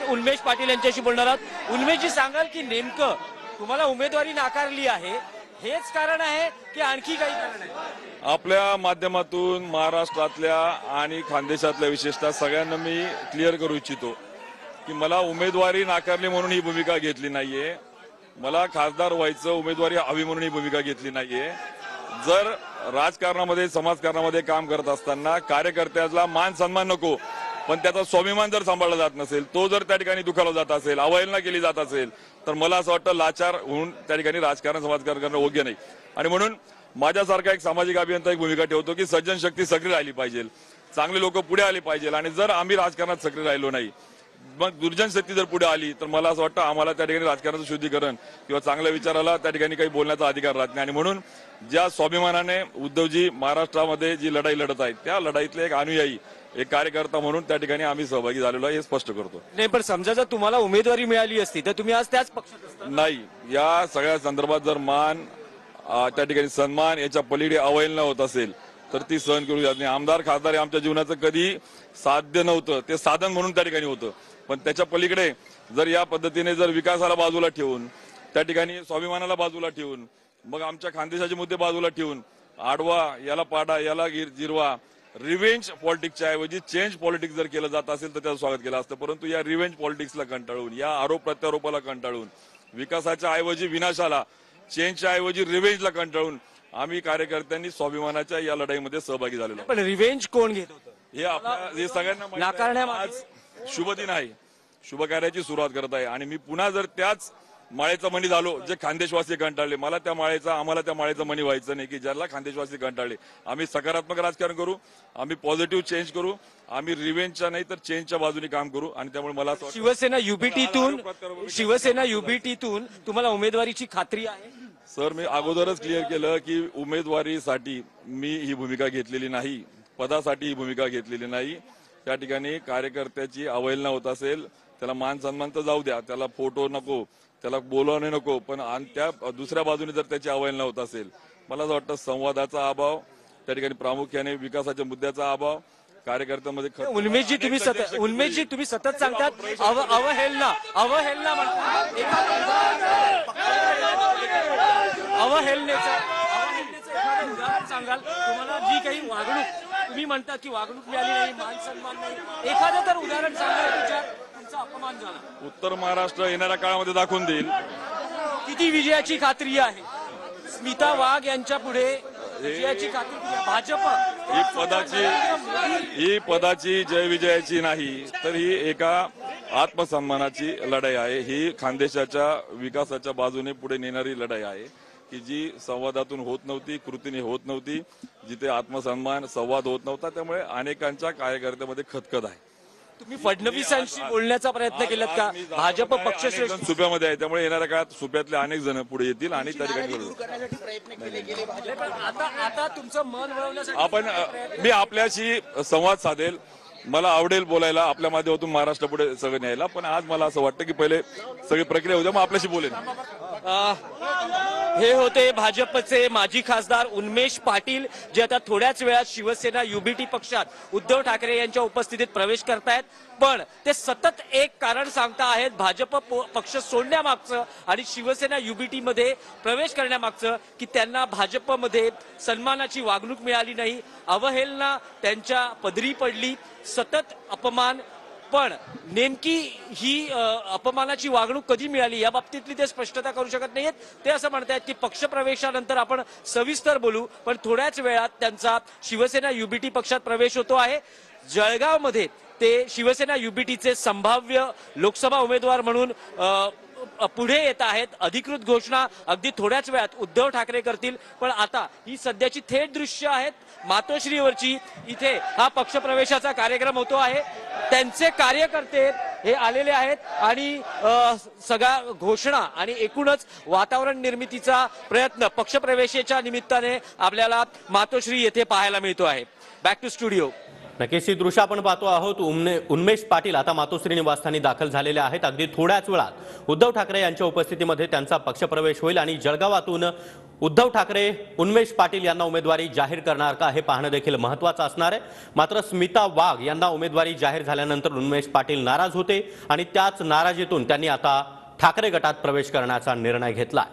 उन्मेष पाटील यांच्याशी बोलणार आहोत। उन्मेषजी, सांगाल की नेमकं तुम्हाला उमेदवारी नाकारली आहे हेच कारण आहे की आणखी काही कारण आहे? आपल्या माध्यमातून महाराष्ट्रातल्या आणि खानदेशातल्या विशेषतः सगळ्यांना मी क्लिअर करू इच्छितो की मला उमेदवारी नाकारली म्हणून ही भूमिका घेतली नाहीये, मला खासदार व्हायचं उमेदवारी हवी म्हणून ही भूमिका घेतली नाहीये। जर राजकारणामध्ये समाजकारणामध्ये काम करत असताना कार्यकर्त्याला मान सन्मान नको, पण त्याचा स्वाभिमान जर सांभाळला जात नसेल, तो जर त्या ठिकाणी दुखावला जात असेल, अवहेलना केली जात असेल, तर मला असं वाटतं लाचार होऊन त्या ठिकाणी राजकारण समाजकारण करणं योग्य नाही। आणि म्हणून माझ्यासारखा एक सामाजिक अभियंता एक भूमिका ठेवतो की सज्जन शक्ती सक्रिय राहिली पाहिजे, चांगले लोक पुढे आले पाहिजे। आणि जर आम्ही राजकारणात सक्रिय राहिलो नाही, मग दुर्जन शक्ती जर पुढे आली, तर मला असं वाटतं आम्हाला त्या ठिकाणी राजकारणाचं शुद्धीकरण किंवा चांगल्या विचाराला त्या ठिकाणी काही बोलण्याचा अधिकार राहत नाही। आणि म्हणून ज्या स्वाभिमानाने उद्धवजी महाराष्ट्रामध्ये जी लढाई लढत आहेत, त्या लढाईतले एक अनुयायी, एक कार्यकर्ता म्हणून त्या ठिकाणी आम्ही सहभागी झालेलो आहे हे स्पष्ट करतो। नाही, पण समजा जर तुम्हाला उमेदवारी मिळाली असती तर तुम्ही आज त्याच पक्षात असता? नाही, या सगळ्या संदर्भात जर मान त्या ठिकाणी सन्मान याच्या पलीकडे अवहेलना होत असेल तर ती सहन करू शकत नाही। आमदार खासदार हे आमच्या जीवनाचं कधी साध्य नव्हतं, ते साधन म्हणून त्या ठिकाणी होतं, पण त्याच्या पलीकडे जर या पद्धतीने जर विकासाला बाजूला ठेवून, त्या ठिकाणी स्वाभिमानाला बाजूला ठेवून, मग आमच्या खानदेशाचे मुद्दे बाजूला ठेवून आडवा याला पाडा याला जिरवा, रिव्हेंज पॉलिटिक्सच्या ऐवजी चेंज पॉलिटिक्स जर केलं जात असेल तर त्याचं स्वागत केलं असतं। परंतु या रिव्हेंज पॉलिटिक्सला कंटाळून, या आरोप प्रत्यारोपाला कंटाळून, विकासाच्या ऐवजी विनाशाला, चेंजच्या ऐवजी रिव्हेंजला कंटाळून आम्ही कार्यकर्त्यांनी स्वाभिमानाच्या या लढाईमध्ये सहभागी झालेलो। पण रिव्हेंज कोण घेत होतं हे सगळ्यांना माहिती आहे। आज शुभ दिन आहे, शुभ कार्याची सुरुवात करत आहे आणि मी पुन्हा जर त्याच माळेचा मणी झालो जे खानदेशवासी कंटाळले, आम्हाला त्या माळेचा मणी व्हायचं नाही की ज्याला खानदेशवासी कंटाळले। आम्ही सकारात्मक राजकारण करू, आम्ही पॉझिटिव्ह चेंज करू, आम्ही रिव्हेंजच्या नाही तर चेंजच्या बाजूने काम करू। आणि त्यामुळे मला शिवसेना युबीटीतून तुम्हाला उमेदवारीची खात्री आहे? सर, मी अगोदरच क्लिअर केलं की उमेदवारीसाठी मी ही भूमिका घेतलेली नाही, पदासाठी ही भूमिका घेतलेली नाही। त्या ठिकाणी कार्यकर्त्याची अवहेलना होत असेल, त्याला मान सन्मान तर जाऊ द्या, त्याला फोटो नको, त्याला बोलवणे नको, पण त्या दुसऱ्या बाजूने जर त्याची अवहेलना होत असेल, मला असं वाटतं संवादाचा अभाव, त्या ठिकाणी प्रामुख्याने विकासाच्या मुद्द्याचा अभाव, कार्यकर्त्यांमध्ये उन्मेषजी तुम्ही सतत सांगतात अवहेलना सांगाल तुम्हाला जी काही वागणूक तुम्ही म्हणता की वागणूक मिळाली नाही, मान सन्मान नाही, एखादं तर उदाहरण सांगा तुमचा अपमान झाला? उत्तर महाराष्ट्र येणाऱ्या काळामध्ये दाखवून देईल किती विजयाची खात्री आहे स्मिता वाघ यांच्या पुढे। विजयाची खात्री भाजप ही पदाची जय विजयाची नाही, तर ही एका आत्मसन्मानाची लढाई आहे। ही खानदेशाच्या विकासाच्या बाजूने पुढे नेणारी लढाई आहे की जी संवादातून होत नव्हती, कृतीने होत नव्हती, जिथे आत्मसन्मान संवाद होत नव्हता। त्यामुळे अनेकांच्या कार्यकर्त्यामध्ये खतखत आहे। तुम्ही फडणवीसांशी बोलण्याचा प्रयत्न केलात का? भाजप पक्षश्रेष्ठ सुप्यामध्ये आहे, त्यामुळे येणाऱ्या काळात सुप्यातले अनेक जण पुढे येतील आणि त्या ठिकाणी आता तुमचं मन वळवण्यासाठी मी आपल्याशी संवाद साधेल, मला आवडेल बोलायला, आपल्या माध्यमातून महाराष्ट्रापुढे सगळं न्यायला, पण आज मला असं वाटतं की पहिले सगळी प्रक्रिया होऊ द्या, मग आपल्याशी बोलेन। हे होते भाजपचे माजी खासदार उन्मेष पाटील, जे आता थोड्याच वेळात शिवसेना युबीटी पक्षात उद्धव ठाकरे यांच्या उपस्थितीत प्रवेश करतायत। पण ते सतत एक कारण सांगता आहेत भाजप पक्ष सोडण्यामागचं आणि शिवसेना युबीटी मध्ये प्रवेश करण्यामागचं, की त्यांना भाजपमध्ये सन्मानाची वागणूक मिळाली नाही, अवहेलना त्यांच्या पदरी पडली, सतत अपमान। पण नेमकी ही अपमानाची वागणूक कधी मिळाली या बाबतीतली ते स्पष्टता करू शकत नाहीयेत। ते असं म्हणतायत की पक्षप्रवेशानंतर आपण सविस्तर बोलू, पण थोड्याच वेळात त्यांचा शिवसेना युबीटी पक्षात प्रवेश होतो आहे। जळगावमध्ये ते शिवसेना युबीटीचे संभाव्य लोकसभा उमेदवार म्हणून पुढे येत आहेत। अधिकृत घोषणा अगदी थोड्याच वेळात उद्धव ठाकरे करतील, पण आता ही सध्याची थेट दृश्य आहेत मातोश्रीवरची। इथे हा पक्षप्रवेशाचा कार्यक्रम होतो आहे, त्यांचे कार्यकर्ते हे आलेले आहेत आणि सगळा घोषणा आणि एकूणच वातावरण निर्मितीचा प्रयत्न पक्षप्रवेशाच्या निमित्ताने आपल्याला मातोश्री येथे पाहायला मिळतो आहे। Back to studio. नक्कीच ही दृश्य आपण पाहतो आहोत. उन्मेष पाटील आता मातोश्री निवासस्थानी दाखल झालेले आहेत. अगदी थोड्याच वेळात उद्धव ठाकरे यांच्या उपस्थितीमध्ये त्यांचा पक्षप्रवेश होईल आणि जळगावातून उद्धव ठाकरे उन्मेष पाटील यांना उमेदवारी जाहीर करणार का हे पाहणं देखील महत्त्वाचं असणार आहे. मात्र स्मिता वाघ यांना उमेदवारी जाहीर झाल्यानंतर उन्मेष पाटील नाराज होते आणि त्याच नाराजीतून त्यांनी आता ठाकरे गटात प्रवेश करण्याचा निर्णय घेतला.